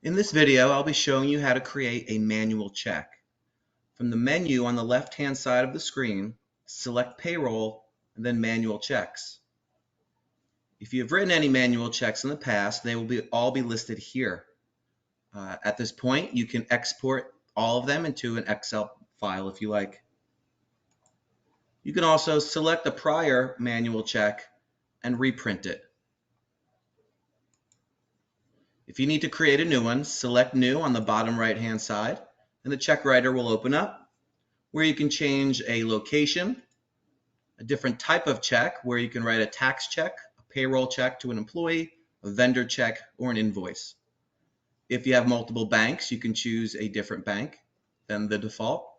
In this video, I'll be showing you how to create a manual check. From the menu on the left-hand side of the screen, select Payroll and then Manual Checks. If you have written any manual checks in the past, they will all be listed here. At this point, you can export all of them into an Excel file if you like. You can also select a prior manual check and reprint it. If you need to create a new one, select New on the bottom right-hand side, and the check writer will open up, where you can change a location, a different type of check, where you can write a tax check, a payroll check to an employee, a vendor check, or an invoice. If you have multiple banks, you can choose a different bank than the default.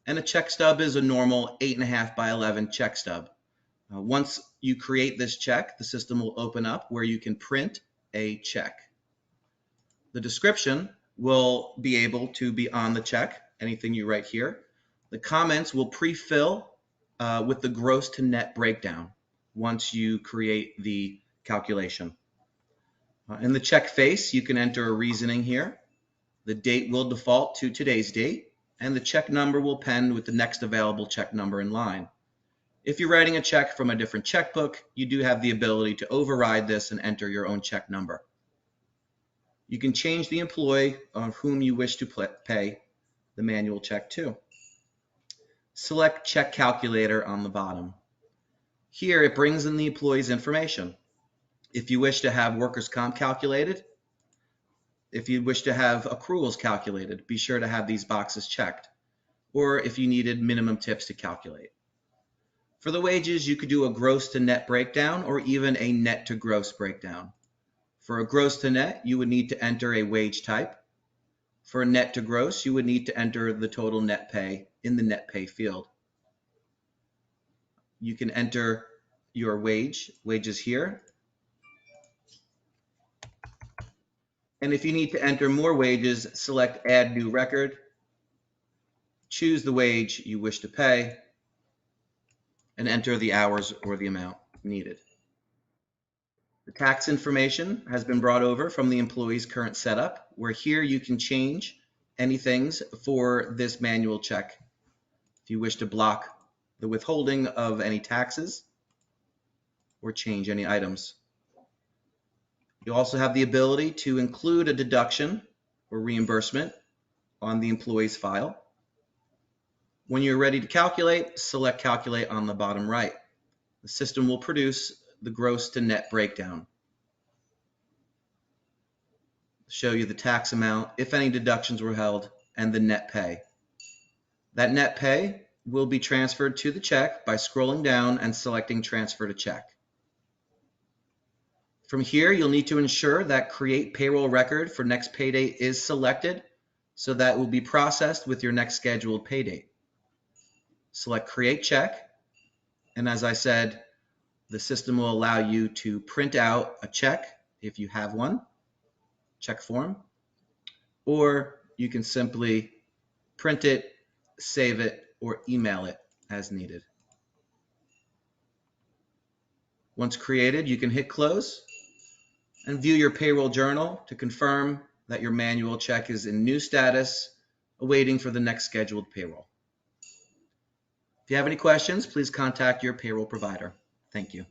And a check stub is a normal 8.5 by 11 check stub. Once you create this check, the system will open up where you can print a check. The description will be able to be on the check, anything you write here. The comments will pre-fill with the gross to net breakdown once you create the calculation. In the check face, you can enter a reasoning here. The date will default to today's date, and the check number will append with the next available check number in line. If you're writing a check from a different checkbook, you do have the ability to override this and enter your own check number. You can change the employee on whom you wish to pay the manual check to. Select Check Calculator on the bottom. Here it brings in the employee's information. If you wish to have workers' comp calculated, if you wish to have accruals calculated, be sure to have these boxes checked. Or if you needed minimum tips to calculate. For the wages, you could do a gross to net breakdown or even a net to gross breakdown. For a gross to net, you would need to enter a wage type. For a net to gross, you would need to enter the total net pay in the net pay field. You can enter your wages here. And if you need to enter more wages, select Add New Record, choose the wage you wish to pay, and enter the hours or the amount needed. The tax information has been brought over from the employee's current setup, where here you can change anything for this manual check. If you wish to block the withholding of any taxes or change any items. You also have the ability to include a deduction or reimbursement on the employee's file. When you're ready to calculate, select Calculate on the bottom right. The system will produce the gross to net breakdown. Show you the tax amount, if any deductions were held, and the net pay. That net pay will be transferred to the check by scrolling down and selecting Transfer to Check. From here, you'll need to ensure that Create Payroll Record for next pay date is selected, so that it will be processed with your next scheduled pay date. Select Create Check, and as I said, the system will allow you to print out a check if you have one, check form, or you can simply print it, save it, or email it as needed. Once created, you can hit Close and view your payroll journal to confirm that your manual check is in new status, awaiting for the next scheduled payroll. If you have any questions, please contact your payroll provider. Thank you.